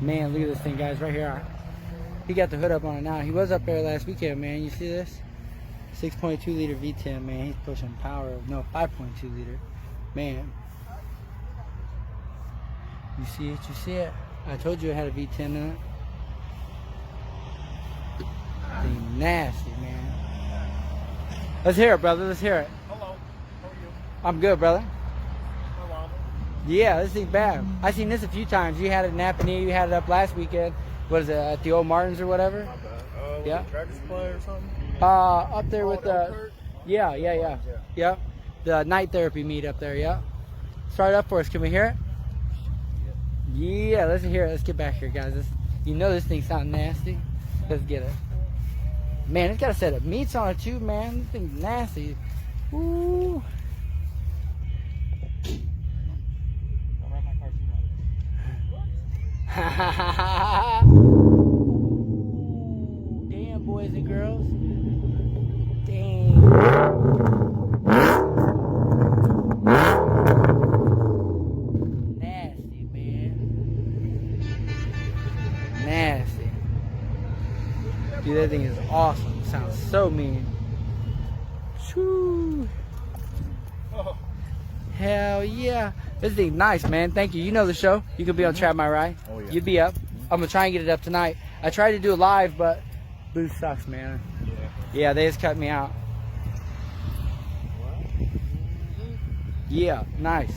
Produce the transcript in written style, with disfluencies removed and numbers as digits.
Man, look at this thing, guys, right here. He got the hood up on it now. He was up there last weekend, man. You see this? 6.2 liter V10, man. He's pushing power of, no, 5.2 liter. Man. You see it? You see it? I told you it had a V10 in it. Thing nasty, man. Let's hear it, brother. Let's hear it. Hello. How are you? I'm good, brother. Hello. Yeah, this thing's bad. I've seen this a few times. You had it in Napanee. You had it up last weekend. What is it, at the old Martins or whatever? Not bad. Yeah. Tractor Supply or something? Up there with the... Elkhart? Yeah. The night therapy meet up there, yeah. Start it up for us. Can we hear it? Yeah, let's hear it. Let's get back here, guys. You know this thing sounds nasty. Let's get it. Man, it's got a set of meats on it too, man. This thing's nasty. Ooh. Don't wrap my car too much. Damn, boys and girls. Dang. Nasty, man. Nasty. Dude, that thing is awesome. Sounds so mean. Shoo. Oh. Hell yeah. This thing's nice, man. Thank you. You know the show. You could be on Trap My Ride. Oh, yeah. You'd be up. I'm going to try and get it up tonight. I tried to do it live, but Boost sucks, man. Yeah, they just cut me out. Yeah, nice.